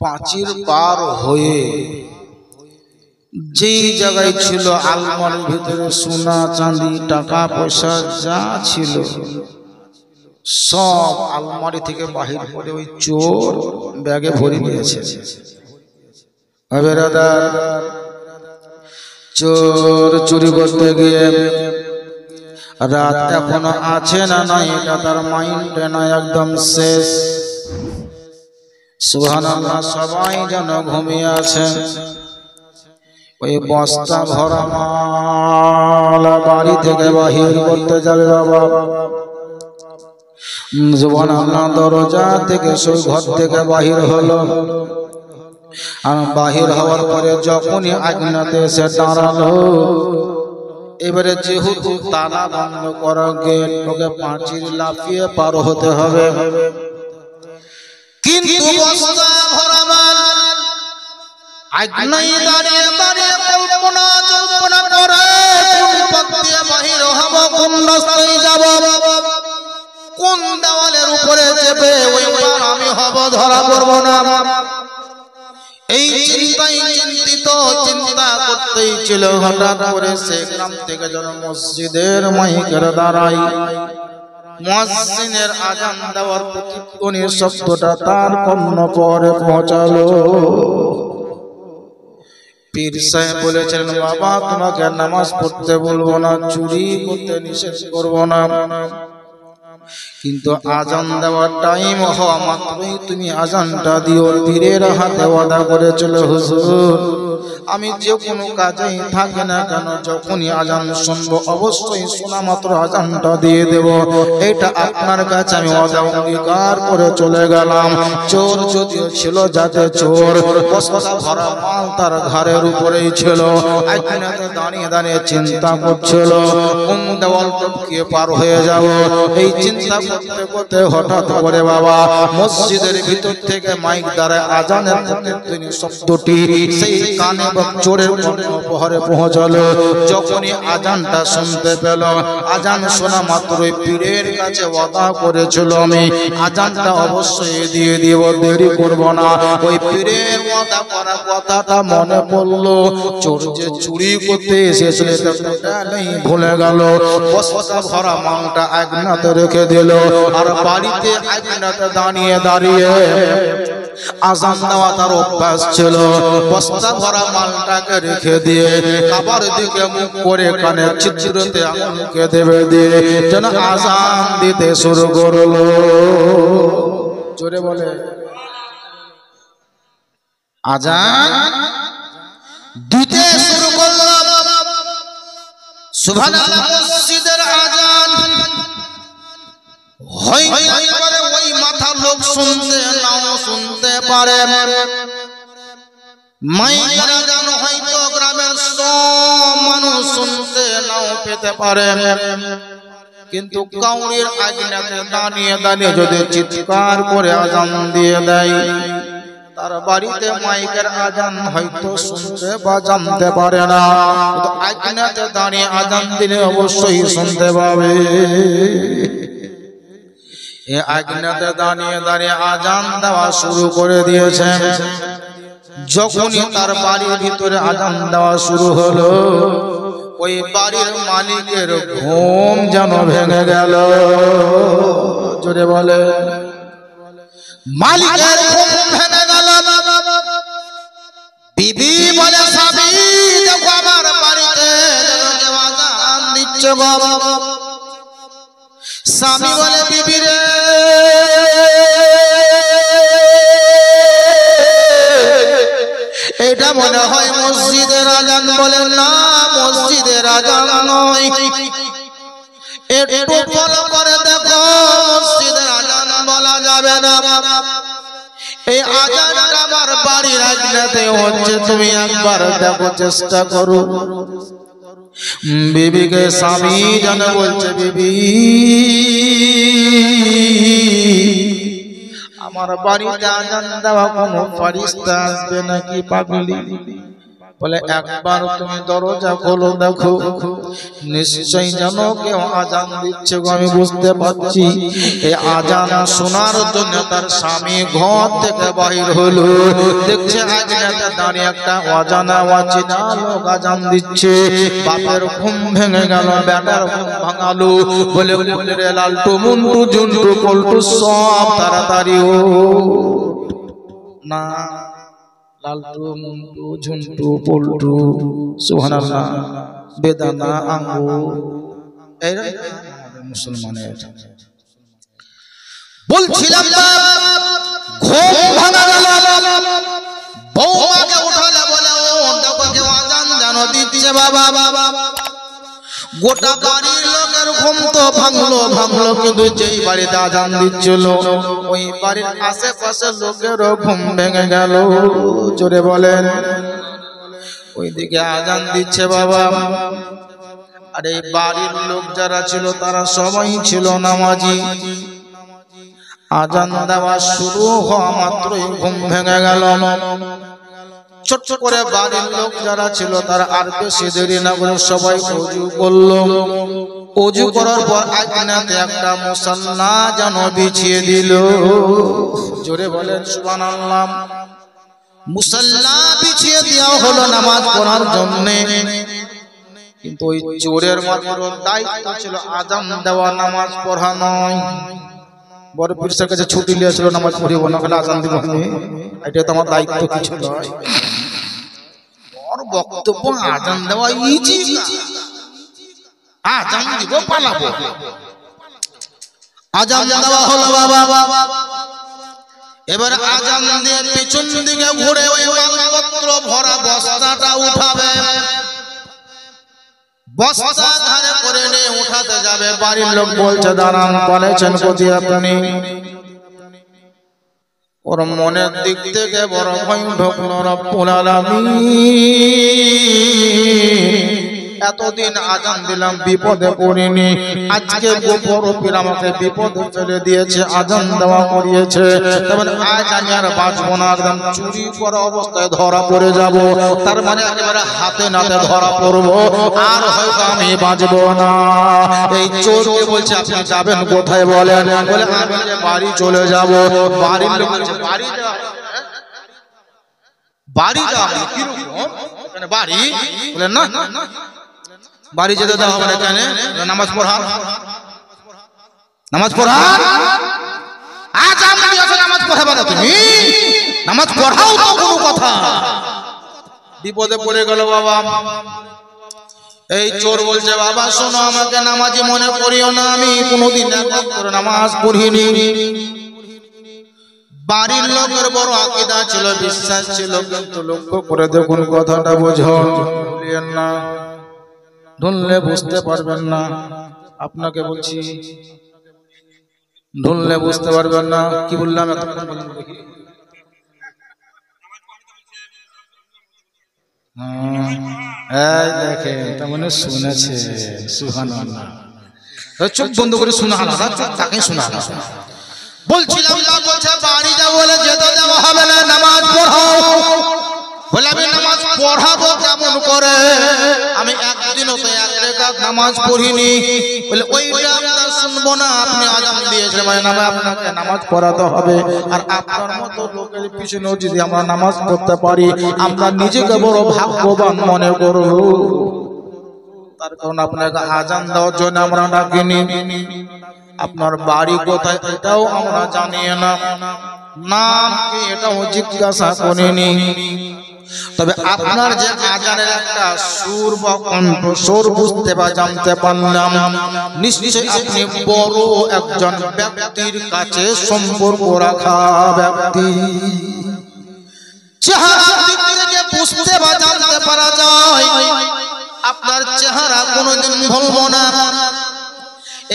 পাঁচির পার হয়ে যেই জায়গায় ছিল আলমারির ভিতরে সোনা চাঁদি টাকা পয়সা যা ছিল সব আলমারি থেকে বাহির করে ওই চোর ব্যাগে ভরে নিয়েছে। চোর চুরি করতে গিয়ে রাত এখনো আছে না নাই এটা তার মাইন্ডে নয়, একদম শেষ। সুবহানাল্লাহ, সবাই যেন ঘুমিয়ে আছে। ওই বস্তা ভরা মাল বাড়ি থেকে বাহির করতে যাবে বাবা। সুবহানাল্লাহ, দরজা থেকে সেই ঘর থেকে বাহির হলো। আর বাহির হওয়ার পরে যখনই আগুনাতে এসে দাঁড়ালো, এবারে যেহেতু তালা বন্ধ করা গেট, ওকে পাঁচির লাফিয়ে পার হতে হবে। কিন্তু বস্তা ভরা মাল আগুনায় দাঁড়িয়ে দাঁড়িয়ে কল্পনা জল্পনা করে কোন পথ দিয়ে বাহির হব, কোন রাস্তায় যাব, কোন দেওয়ালের উপরে চেপে ওই পার আমি হব, ধরা পড়ব না। এই চিন্তায় চিন্তিত চিন্তা করতেই ছিল। হঠাৎ করে সে গ্রাম থেকে যেন মসজিদের মাইকের দ্বারাই মুয়াজ্জিনের আযান দেওয়ার প্রতিধ্বনির শব্দটা তার কর্ণ পরে পৌঁছালো। পীর সাহেব বলেছেন, বাবা তোমাকে নামাজ পড়তে বলবো না, চুরি করতে নিষেধ করবো না, কিন্তু আজান দেওয়ার টাইম হওয়া মাত্রই তুমি আজানটা দিও। পীরের হাতে ওয়াদা করেছিল, হুজুর আমি যে কোনো কাজেই থাকি না কেন যখনই আজান শুনবো অবশ্যই শোনা মাত্র আজানটা দিয়ে দেব। এটা আপনার কাছে আমি ওয়াদা অঙ্গীকার করে চলে গেলাম। চোর যদিও ছিল যাতে চোর, বস্তা ভরা মাল তার ঘাড়ের উপরেই ছিল। আইনাতে দাঁড়িয়ে দাঁড়িয়ে চিন্তা করছিল কোন দেওয়াল টপকে পার হয়ে যাব। এই চিন্তা করতে করতে হঠাৎ করে বাবা মসজিদের ভিতর থেকে মাইক দ্বারা আজানের প্রতিধ্বনি শব্দটি সেই কানে চোরের কর্ণপহরে পৌঁছালো। যখনই আজানটা শুনতে পেল, আজান শোনা মাত্রই পীরের কাছে ওয়াদা করেছিল আমি আজানটা অবশ্যই দিয়ে দিব, দেরি করব না। ওই পীরের ওয়াদা করা কথাটা মনে পড়লো। চোর যে চুরি করতে এসেছিল সেটা নেই, ভুলে গেল। বস্তা ভরা মালটা আগুনাতে রেখে দিল। আর বাড়িতে আগুনাতে দাঁড়িয়ে দাঁড়িয়ে আজান দেওয়া তার অভ্যাস ছিল। বস্তা ভরা মালটাকে রেখে দিয়ে কাবার দিকে মুখ করে কানের ছিদ্রতে আঙুলকে দেবে দিয়ে যেন আজান দিতে শুরু করলো। জোরে বলে আজান দিতে শুরু করলো। সুবহানাল্লাহ, মসজিদের আজান হইতে পারে ওই মাথা লোক শুনতে নাও শুনতে পারে, মাইকের আজান হয়তো গ্রামের সব মানুষ শুনতে নাও পেতে পারে, কিন্তু কাউরির আগুনাতে দাঁড়িয়ে দাঁড়িয়ে যদি চিৎকার করে আজান দিয়ে দেয়, তার বাড়িতে মাইকের আজান হয়তো শুনতে বা জানতে পারে না, কিন্তু আগুনাতে দাঁড়িয়ে আজান দিলে অবশ্যই শুনতে পাবে। এ আগুনাতে দাঁড়িয়ে দাঁড়িয়ে আজান দেওয়া শুরু করে দিয়েছে। যখনই তার বাড়ির ভিতরে আজান দেওয়া শুরু হলো, ওই বাড়ির মালিকের ঘুম যেন ভেঙে গেল। জোরে বলে মালিকের ঘুম ভেঙে গেল। বিবি বলে, স্বামী দেখো আমার বাড়িতে যেন আজান দিচ্ছে বাবা। স্বামী বলে, বিবি রে এটা মনে হয় মসজিদের আজান। বলে না, মসজিদের আজান নয়, একটু ফলো করে দেখো, মসজিদের আজান বলা যাবে না। এই আজানটা আমার বাড়ির আগুনাতে হচ্ছে, তুমি একবার দেখো, চেষ্টা করো। বিবিকে স্বামী যেন বলছে, বিবি আমার বাড়িতে আজান দেওয়া কোনো ফারিস্তা আসবে নাকি পাগলি? বলে একবার তুমি দরজা খোলো, দেখো নিশ্চয়ই জানো কেউ আজান দিচ্ছে। আমি বুঝতে পারছি এই আজান শোনার জন্য তার স্বামী ঘর থেকে বাহির হলো। দেখছে আজকে দাঁড়িয়ে একটা অজানা অচেনা লোক আজান দিচ্ছে। বাপের ঘুম ভেঙে গেল, বেটার ঘুম ভাঙালো। বলে রে লালটু মুন্টু ঝুন্টু পল্টু সব তাড়াতাড়ি ও না। লালটু মুন্টু ঝুন্টু পল্টু সুবহানাল্লাহ বেদানা আঙ্গুর এরা মুসলমানের। বলছিলাম ঘুম ভাঙা গেল, বৌমাকে উঠালে। বলে ও দেখো কেউ আজান জানো দিচ্ছে বাবা। গোটা বাড়ির লোকের ঘুম তো ভাঙলো, কিন্তু যেই বাড়িতে আজান দিচ্ছিল ওই বাড়ির আশেপাশে লোকেরও ঘুম ভেঙে গেল। জোরে বলেন। ওইদিকে আজান দিচ্ছে বাবা, আর এই বাড়ির লোক যারা ছিল তারা সবাই ছিল নামাজি। আজান দেওয়া শুরু হওয়া মাত্রই ঘুম ভেঙে গেল। ছোট করে বাড়ির লোক যারা ছিল তারা আর বেশি দেরি না করে সবাই ওযু করলো। ওযু করার পর আয়নাতে একটা মুসাল্লা যেন বিছিয়ে দিল। জোরে বলেন সুবহানাল্লাহ। মুসাল্লা বিছিয়ে দেওয়া হলো নামাজ পড়ার জন্য। কিন্তু ওই চোরের মাত্র দায়িত্ব ছিল আজান দেওয়া, নামাজ পড়া নয়। বড় পীরের কাছে ছুটি নিয়েছিল, নামাজ পড়িব না, খালি আজান দিব। এটা তো আমার দায়িত্ব কিছু নয়। ওর বক্তব্য আজান দেওয়া ইজি, আজান দিব পালাবো। আজান দেওয়া হলো বাবা। এবার আজান দিয়ে পিছন দিকে ঘুরে ওই মালপত্র ভরা বস্তাটা উঠাবে। বস্তা ধারে করে নিয়ে উঠাতে যাবে। বাড়ির লোক বলছে দাঁড়ান, বলেছেন কোথায় আপনি? ওর মনের দিক থেকে বড় ভয় ঢুকলো। রব্বুল আলামিন এতদিন আজান দিলাম, বিপদে পড়িনি, আজকে বড় পীর আমাকে বিপদে ফেলে দিয়েছে, আজান দেওয়া করিয়েছে। তবে আজ আমি আর বাঁচবো না, একদম চুরি করা অবস্থায় ধরা পড়ে যাব। তার মানে একেবারে হাতে নাতে ধরা পড়বো, আর হয়তো আমি বাঁচবো না। এই চোরকে বলছে আপনি যাবেন কোথায় বলেন? বলে আমি বাড়ি চলে যাব। বাড়ির লোক বলছে বাড়ি যাও, বাড়ি যাও কিরকম? বাড়ি বলেন না, বাড়ি যেতে দেওয়া হবে না। কেন? নামাজ পড়া, নামাজ পড়া। আজ আমি নামাজ পড়াবে না, তুমি নামাজ পড়াও তো কোনো কথা। বিপদে পড়ে গেল বাবা। এই চোর বলছে বাবা শোনো, আমাকে নামাজি মনে করিও না, আমি কোনোদিন নামাজ পড়িনি। বাড়ির লোকের বড় আকীদা ছিল, বিশ্বাস ছিল, কিন্তু লক্ষ্য করে দেখুন কথাটা বুঝুন না, ঢুললে বুঝতে পারবেন না। আপনাকে বলছি ঢুললে বুঝতে পারবেন না। কি বললাম? এই দেখেন, তার মানে শুনেছে। সুবহানাল্লাহ। চোখ বন্ধ করে শোনা না, তাকে শোনা না। বলছিলাম না, বলছে বাড়ি যাও, বলে যেতে দেওয়া হবে না, নামাজ পড়াও। বলে আমি নামাজ পড়াবো কেমন করে? আমি একদিনও তো এক রাকাত নামাজ পড়িনি। বলে ওইটা আমরা শুনবো না, আপনি আজান দিয়েছেন মানে আপনাকে নামাজ পড়াতে হবে। আর আপনার মতো লোকের পিছনেও যদি আমরা নামাজ পড়তে পারি, আমরা নিজেকে বড় ভাগ্যবান মনে করব। তার কারণ আপনাকে আজান দেওয়ার জন্য আমরা ডাকিনি। আপনার বাড়ি কোথায় এটাও আমরা জানি না, নাম কি এটাও জিজ্ঞাসা করিনি। তবে আপনার যে আজানের একটা সুর বা কণ্ঠস্বর বুঝতে বা জানতে পারলাম, নিশ্চয়ই আপনি বড় একজন ব্যক্তির কাছে সম্পর্ক রাখা ব্যক্তি। চেহারা দিক থেকে বুঝতে বা জানতে পারা যায়, আপনার চেহারা কোনোদিন ভুলবো না।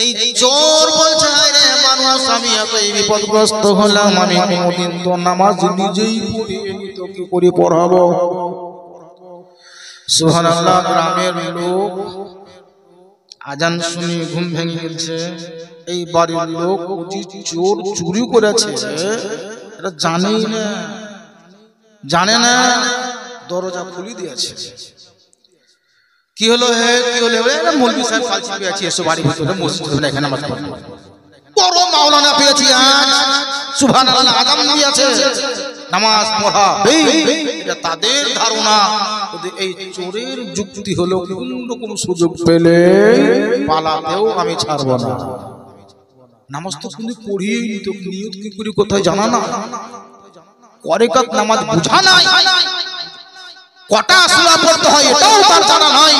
এই চোর বলছে রে মানুষ, আমি এতই বিপদগ্রস্ত হলাম, আমি কোনোদিন তো নামাজ নিজেই পড়িনি, তো কি করে পড়াবো? সুবহানাল্লাহ। গ্রামের লোক আজান শুনে ঘুম ভেঙে গেছে। এই বাড়ির লোক চোর চুরি করেছে এটা জানেই না, জানে না। দরজা খুলে দিয়েছে। কি হলো হে, কি হলো? মৌলভী সাহেব কালচি পেয়েছি, এসো বাড়ি ভিতরে মসজিদ এখানে নামাজ পড়ো। বড় মাওলানা পেয়েছি আজ, সুবহানাল্লাহ আযান দিয়েছে, নামাজ পড়া। এটা তাদের ধারণা। এই চোরের যুক্তি হলো কোন রকম সুযোগ পেলে পালাতেও আমি ছাড়বো না। নামাজ তো কিন্তু পড়িয়ে নিত, নিয়ত কি করে কোথায় জানা না, করে কাক নামাজ বুঝা নাই, কটা সূরা পড়তে হয় এটাও তার জানা নাই,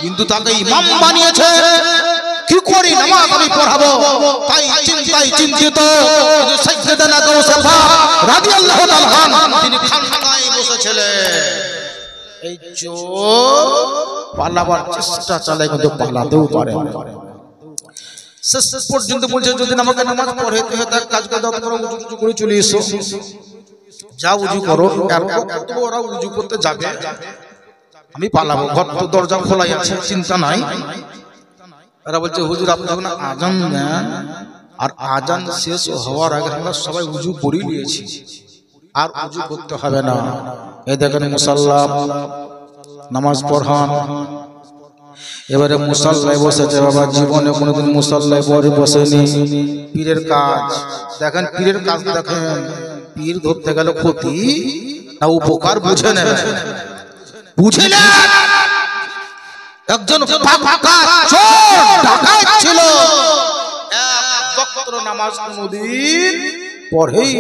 কিন্তু তাকে ইমাম বানিয়েছে। কি করি নামাজ আমি পড়াবো, তাই চিন্তায় চিন্তিত সাইয়েদনা গাউসুফা রাদিয়াল্লাহু তাআলা তিনি খানকায় বসেছিলেন। এই চোর পালাবার চেষ্টা চালায় কিন্তু পালাতেও পারে না। শেষ পর্যন্ত বলছে যদি আমাকে নামাজ পড়াতে হয় তার কাজ করে দাও, তোমরা উজু করে চলে এসো, যা উজু করো। ওরা উজু করতে যাবে, আমি পালাবো, ঘর তো দরজা খোলাই আছে, চিন্তা নাই। এরা বলছে হুজুর আপনি যখন আজান দেন আর আজান শেষ হওয়ার আগে আমরা সবাই উজু করে নিয়েছি, আর উজু করতে হবে না। এই দেখেন মুসাল্লা নামাজ পড়ান। এবারে মুসাল্লায় বসেছে, বাবা জীবনে কোনোদিন মুসাল্লায় পরে বসেনি। পীরের কাজ দেখেন, পীরের কাজ দেখেন, পীর ধরতে গেল ক্ষতি না উপকার বুঝে নেবে, বুঝলে একজন ছিল নামাজ কোনদিন পড়েই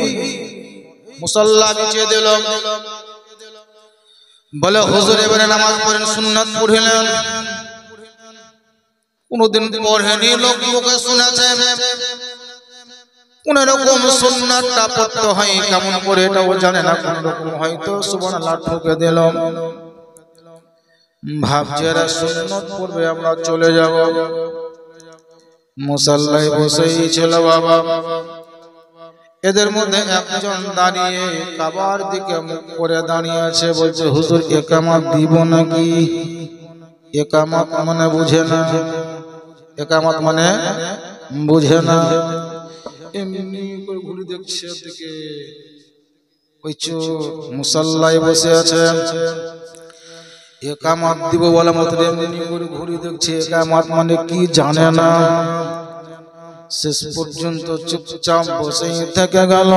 মুসাল্লা বিছিয়ে দিল, বলে হুজুর এবারে নামাজ পড়েন, সুন্নাত পড়িলেন। কোনদিন পড়েনি, লোক মুখে শুনেছে কোন রকম সুন্নাতটা পড়তে হয় কেমন করে এটাও জানে না, কোন রকম হয়তো সুবহানাল্লাহ ঠকে দিল। ভাবছে এরা সুন্নাত পড়বে, আমরা চলে যাব। মুসাল্লায় বসেই ছিল বাবা। এদের মধ্যে একজন দাঁড়িয়ে কাবার দিকে মুখ করে দাঁড়িয়ে আছে, বলছে হুজুর একামত দিব নাকি? একামত মানে বুঝে না, একামত মানে বুঝে না। এমনি করে ঘুরে দেখছে দিকে, ওই চোর মুসাল্লায় বসে আছে, একামত দিব বলে মত এমনি করে ঘুরে দেখছে, একামত মানে কি জানে না। শেষ পর্যন্ত চুপচাপ বসে থেকে গেল।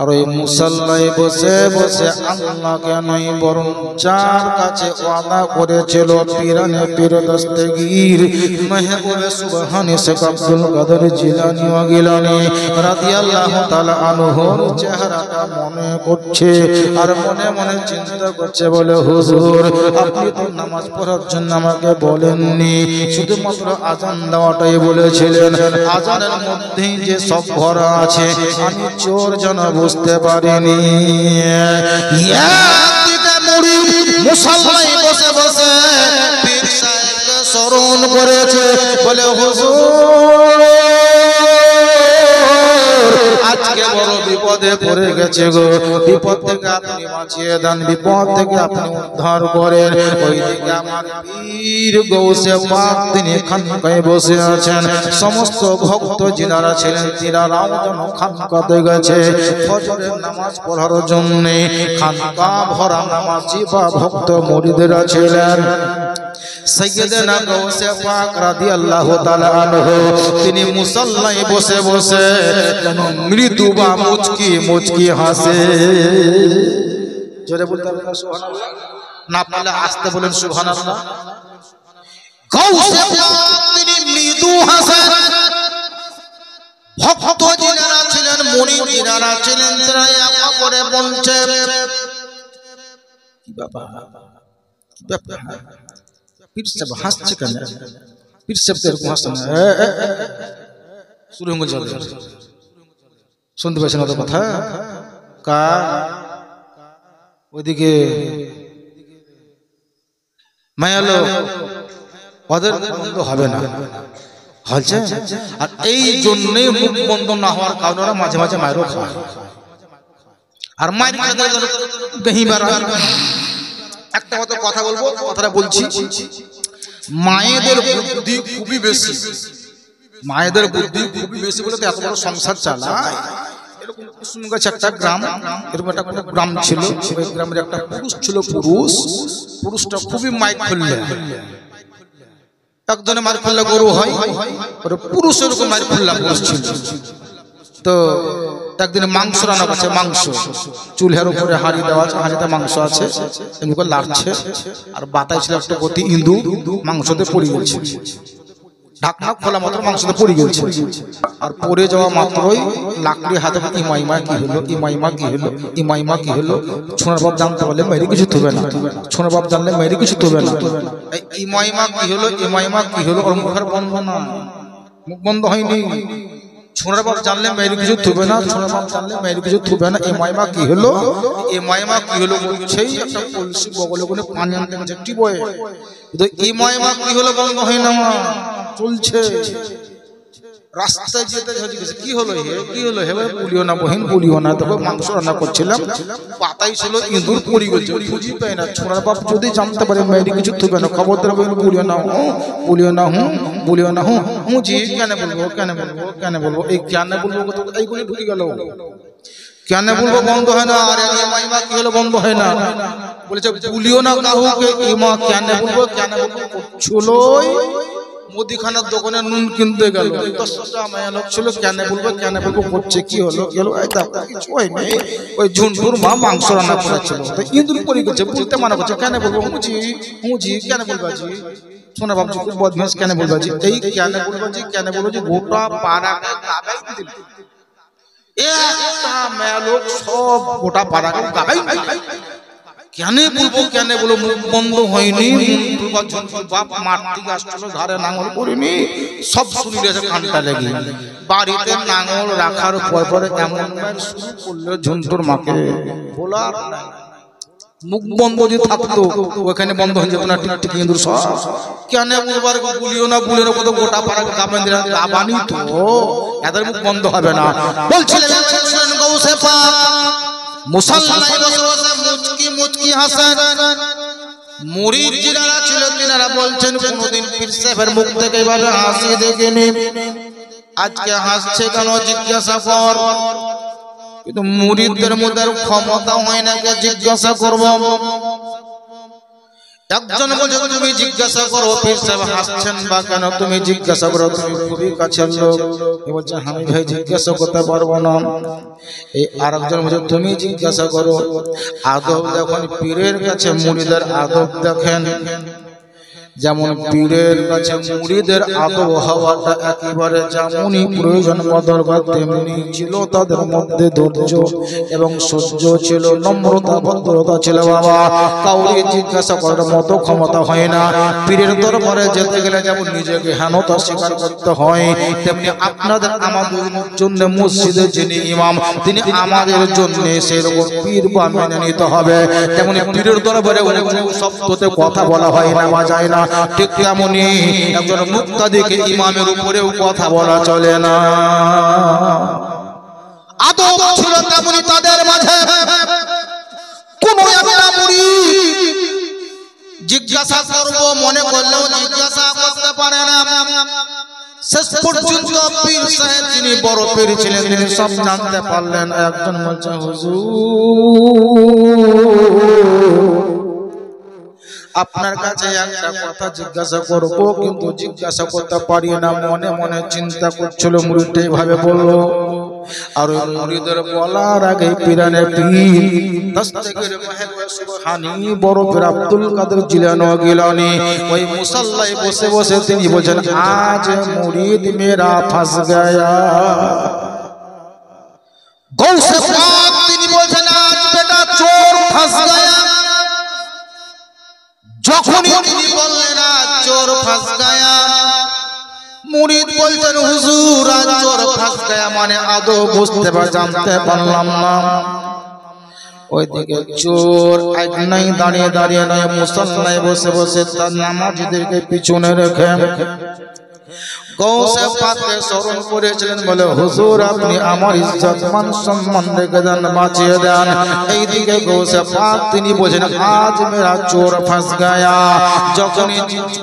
আর ওই মুসাল্লায় বসে বসে আল্লাহকে নয় বরং যার কাছে ওয়াদা করেছিল পীরানে পীর দস্তগীর মেহবুবে সুবহানি শেখ আব্দুল কাদের জিলানী ওয়া গিলানী রাদিয়াল্লাহু তাআলা আনহুর চেহারাটা মনে করছে, আর মনে মনে চিন্তা করছে, বলে হুজুর আপনি তো নামাজ পড়ার জন্য আমাকে বলেননি, শুধুমাত্র আজান দেওয়াটাই বলেছিলেন। আজানের মধ্যেই যে সব ভরা আছে, আমি চোর জানা বুঝতে পারিনি। মুসাল্লায় বসে বসে পীর সাহেবকে স্মরণ করেছে, বলে হুজুর আজকে বড় বিপদে পড়ে গেছে গো, বিপদ থেকে আপনি বাঁচিয়ে দেন, বিপদ থেকে আপনি উদ্ধার করেন। ওইদিকে আমার পীর গৌসে পাক তিনি খানকায় বসে আছেন। সমস্ত ভক্ত যিনারা ছিলেন তিনারাও যেন খানকাতে গেছে ফজরের নামাজ পড়ার জন্য। খানকা ভরা নামাজি বা ভক্ত মুরিদরা ছিলেন। সাইয়েদনা গাউসে পাক রাদিয়াল্লাহু তাআলা আনহু তিনি মুসাল্লায় বসে বসে যেন মৃদু বা মুচকি মুচকি হাসে। জোরে বলতে হবে সুবহানাল্লাহ, না পারলে আস্তে বলেন সুবহানাল্লাহ। গাউসে পাক তিনি মৃদু হাসেন। ভক্ত যিনারা ছিলেন, মুরিদ যিনারা ছিলেন, তারা একা করে বলছে কি বাবা কি ব্যাপার, পীর সাহেব হাসছে কেন? পীর সাহেব তো এরকম হাসছে না, শুরু হয়ে যাবে। শুনতে পাচ্ছেন ওদের কথা? ওইদিকে মায়ালো ওদের বন্ধ হবে না, হচ্ছে। আর এই জন্যে মুখ বন্ধ না হওয়ার কারণে ওরা মাঝে মাঝে মায়েরও খায়। আর মায়ের একটা কথা বলবো, কথাটা বলছি, মায়েদের বুদ্ধি খুবই বেশি, মায়েদের বুদ্ধি খুবই বেশি বলে তো এত বড় সংসার চালায়। শুনে গেছে একটা গ্রাম, এরকম একটা কোনো গ্রাম ছিল, ওই গ্রামের একটা পুরুষ ছিল, পুরুষটা খুবই মাইক খুললে, একজনে মার খুললে গরু হয়, পুরুষ এরকম মার খুললা পুরুষ ছিল। তো একদিনে মাংস রান্না করছে, মাংস চুলহের উপরে হাঁড়ি দেওয়া আছে, হাঁড়িতে মাংস আছে, এমনি করে লাড়ছে, আর বাতায় ছিল একটা গতি ইন্দু, মাংসতে পড়ে গেছে, ঢাকনা খোলা মাত্র মাংসতে পড়ে গেছে, আর পড়ে যাওয়া মাত্রই লাকড়ি হাতে ইমাইমা কি হলো, ইমাইমা কি হলো, ইমাইমা কি হলো। ছোনার বাপ জানতে পারলে মেয়ের কিছু থবে না, ছোনার বাপ জানলে মেয়ের কিছু থবে না। ইমাইমা কি হলো, ইমাইমা কি হলো, ওর মুখের বন্ধ না, মুখ বন্ধ হয়নি। ছোনার বাপ জানলে মেয়ের কিছু থবে না, ছোনার বাপ জানলে মেয়ের কিছু থবে না। ইমাইমা কি হলো, ইমাইমা কি হলো বলছেই একটা কলসি বগলে করে পানি আনতে গেছে টিপয়ে, কিন্তু ইমাইমা কি হলো বন্ধ হয় না, চলছে। রাস্তায় যেতে কি হলো হে, কি হলো হে, বলিও না বহিন বলিও না। তবে মাংস রান্না করছিলাম, পাতাই ছিল ইঁদুর পড়ে গেছে, খুঁজি পাই না। ছোড়ার বাপ যদি জানতে পারে মেয়ের কিছু থুবে না, খবরদার বলিও না, বলিও না, বলিও না, জি কেন বলবো, কেন বলবো, কেন বলবো, এই কেন বলবো এইগুলি ঢুকে গেল, কেন বলবো বন্ধ হয় না। আর ইমাইমা কি হলো বন্ধ হয় না, বলেছে বলিও না কাউকে, ইমা কেন বলবো, কেন বলবো চলোই মুদিখানার দোকানে নুন কিনতে গেল, 10টা মায়া লোক ছিল, কেন বলবো, কেন বলবো করছে, কি হলো, কি হলো, এই দেখো কিছু হয়নি, ওই ঝুনঝুর মা মাংস রান্না করেছিল, তো ইঁদুর পড়ে গেছে, বলতে মানা করছে, কেন বলবো, হুঁজি হুঁজি, কেন বলবাজি, শোনা ভাবছি খুব বদমাস, কেন বলবাজি, এই কেন বলবাজি, কেন বলবাজি গোটা পাড়াকে গাগাই দিল, একটা মায়া লোক সব গোটা পাড়াকে গাগাই কেন বলবো, কেন বলো, মুখ বন্ধ হয়নি। বাপ মাঠ থেকে আসছিল, ঘরে নাঙল করিনি, সব শুনিলে কানটা লেগে, বাড়িতে নাঙল রাখার পরে এমন শুরু করলো ঝুন্টুর মাকে বলার, মুখ বন্ধ যদি থাকতো ওখানে বন্ধ হয়ে যেত না, টিক ইঁদুর সব কেন বলবার, বলিও না বলিও না, কত গোটা পাড়া গাবান দিলাম, গাবানি তো এদের মুখ বন্ধ হবে না। বলছিলেন গৌসে পাক মুসাল্লায় বসে বসে মুচকি মুচকি হাসেন, মুরিদ যারা ছিল তিনারা বলছেন কোনদিন পীর সাহেবের মুখ থেকে এভাবে হাসি দেখিনি, আজকে হাসছে কেন জিজ্ঞাসা কর। কিন্তু মুরিদদের মধ্যে ক্ষমতা হয় না কে জিজ্ঞাসা করব। একজন বলছে তুমি জিজ্ঞাসা করো পীর সাহেব হাসছেন বা কেন, তুমি জিজ্ঞাসা করো, তুমি খুবই কাছের লোক। বলছে আমি ভাই জিজ্ঞাসা করতে পারবো না। এই আরেকজন বলছে তুমি জিজ্ঞাসা করো। আদব যখন পীরের কাছে মুরিদের আদব দেখেন, যেমন পীরের কাছে মুরিদের আদব হওয়াটা একেবারে যেমনই প্রয়োজন বা দরকার, তেমনি ছিল তাদের মধ্যে ধৈর্য এবং সহ্য ছিল, নম্রতা ভদ্রতা ছিল। বাবা কাউকে জিজ্ঞাসা করার মতো ক্ষমতা হয় না। পীরের দরবারে যেতে গেলে যেমন নিজেকে হেনতা স্বীকার করতে হয়, তেমনি আপনাদের আমাদের জন্য মসজিদের যিনি ইমাম তিনি আমাদের জন্য সেরকম পীর বা মেনে নিতে হবে। তেমনি পীরের দরবারে শব্দতে কথা বলা হয় না বা যায় না, ঠিক তেমনি একজন মুক্তাদিকে ইমামের উপরেও কথা বলা চলে না। আদব ছিল তেমনি তাদের মাঝে। কোন একটা মুরিদ জিজ্ঞাসা করব মনে করলেও জিজ্ঞাসা করতে পারে না। শেষ পর্যন্ত পীর সাহেব যিনি বড় পীর ছিলেন তিনি সব জানতে পারলেন। একজন বলছে হুজুর আপনার কাছে একটা কথা জিজ্ঞাসা করব, কিন্তু জিজ্ঞাসা করতে পারি না। মনে মনে চিন্তা করছিল, মুরিদ এইভাবে বলল। আর ওই মুরিদের বলার আগে পিরানে পীর দস্তগীর মাহবুব সুবহানী বড় পীর আব্দুল কাদের জিলানী গিলানী ওই মুসাল্লায় বসে বসে তিনি বলেন আজ মুরিদ মেরা ফাঁস গয়া। গৌসে পাক তিনি বলেন আজ বেটা চোর ফাঁস গয়া। যখনই তিনি বললেন আজ চোর ফাঁস গয়া, মুরিদ বলছেন হুজুর আজ চোর ফাঁস গয়া মানে আদৌ বুঝতে বা জানতে পারলাম না। ওইদিকে চোর আজ নাই দাঁড়িয়ে দাঁড়িয়ে নয়, মুসাল্লায় বসে বসে তার নামাজীদেরকে পিছনে রেখে গৌসে পাককে স্মরণ করেছিলেন বলে হুজুর আপনি আমার ইজ্জত মান সম্মান রেখে দেন বাঁচিয়ে দেন। এইদিকে গৌসে পাক তিনি বোঝেন আজ মেরা চোর ফাঁস গায়া। যখনই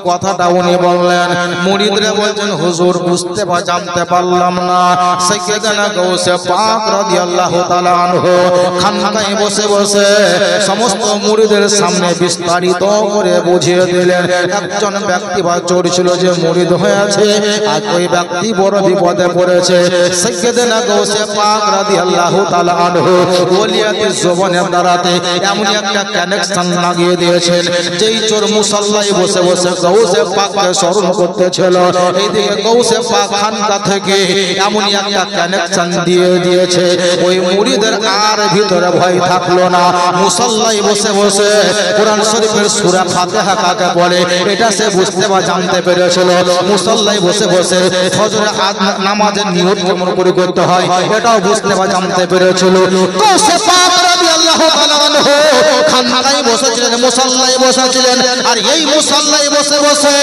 কথাটা উনি বললেন মুরিদরা বলছেন হুজুর বুঝতে বা জানতে পারলাম না। সাইয়েদনা গৌসে পাক রাদিয়াল্লাহু তাআলা আনহু খানকায় বসে বসে সমস্ত মুরিদের সামনে বিস্তারিত করে বুঝিয়ে দিলেন একজন ব্যক্তি বা চোর ছিল যে মুরিদ হয়েছে আর ওই ব্যক্তি বড় বিপদে পড়েছে। সাইয়েদনা গৌসে পাক রাদিয়াল্লাহু তাআলা আনহু ওলিয়াতের জবানের দ্বারাতে এমন একটা কানেকশন লাগিয়ে দিয়েছেন যেই চোর মুসাল্লায় বসে বসে গৌসে পাককে স্মরণ করতেছিল এইদিকে গৌসে পাক খানকা থেকে এমন একটা কানেকশন দিয়ে দিয়েছে ওই মুরিদের আর ভিতরে ভয় থাকলো না। মুসাল্লায় বসে বসে কোরআন শরীফের সূরা ফাতিহা কাকে বলে এটা সে বুঝতে বা জানতে পেরেছিল। মুসাল্লায় বসে বসে ফজর নামাজের নিয়ত কেমন করে করতে হয় এটাও বুঝতে বা জানতে পেরেছিল। গৌসে পাক রাদিয়াল্লাহু তাআলা আনহু খানকায় বসেছিলেন মুসাল্লায় বসেছিলেন আর এই মুসাল্লায় বসে বসে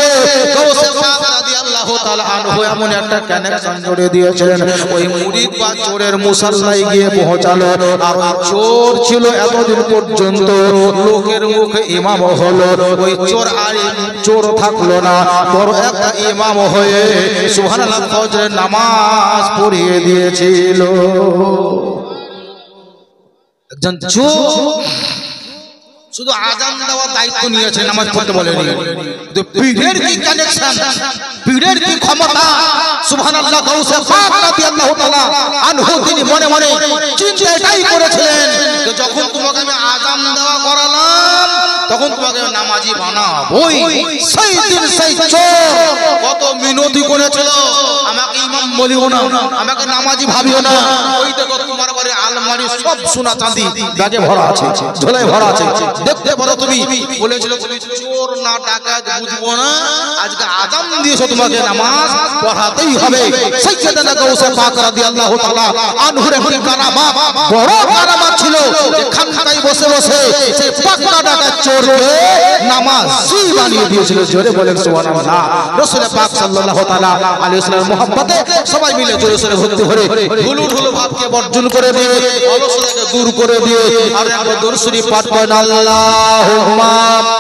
গৌসে পাক রাদিয়াল্লাহু তাআলা আনহু এমন একটা কানেকশন জুড়ে দিয়েছিলেন ওই মুরিদ বা চোরের মুসাল্লায় গিয়ে পৌঁছালো। আর ওই চোর ছিল এতদিন পর্যন্ত লোকের মুখে ইমাম হলো, ওই চোর আর চোর থাকলো না, বড় একটা ইমাম হয়ে সুবহানাল্লাহ ফজরের নামাজ পড়িয়ে দিয়েছিল। একজন চোর শুধু আজান দেওয়ার দায়িত্ব নিয়েছে, নামাজ পড়তে বলেনি। পীরের কি কানেকশন, পীরের কি ক্ষমতা! সুবহানাল্লাহ গাউসে পাক রাদিয়াল্লাহু তাআলা আনহু তিনি মনে মনে চিন্তা এটাই করেছিলেন যে যখন তোমাকে আমি আজান দেওয়া করালাম তখন তোমাকে নামাজি বানাবোই। সেই দিন সেই চোর কত মিনতি করেছিল আমাকে ইমাম বলিও না, আমাকে নামাজি ভাবিও না। ওই দেখো তোমার বাড়ির আলমারি সব সোনা চাঁদি ব্যাগে ভরা আছে, ঝোলায় ভরা আছে, দেখতে পারো তুমি। বলেছিল চোর না ডাকাত বুঝবো না, আজকে আজান দিয়েছো তোমাকে নামাজ পড়াতেই হবে। সাইয়েদনা গাউসে পাক রাদিয়াল্লাহু তাআলা আনহুর একটি কারামাত, বড় কারামাত ছিল যে খানকায় বসে বসে সেই পাক্কা ডাকাত চোরকে নামাজি বানিয়ে দিয়েছিল। জোরে বলেন সুবহানাল্লাহ। রাসূল পাক সাল্লাল্লাহু তাআলা আলাইহি ওয়াসাল্লামের মহব্বতে সবাই মিলে জোরে জোরে ভক্তি ভরে হুলুল ভাবকে বর্জন করে দিয়ে অলসতাকে দূর করে দিয়ে আর একবার দরুদ শরীফ পাঠ করেন আল্লাহুম্মা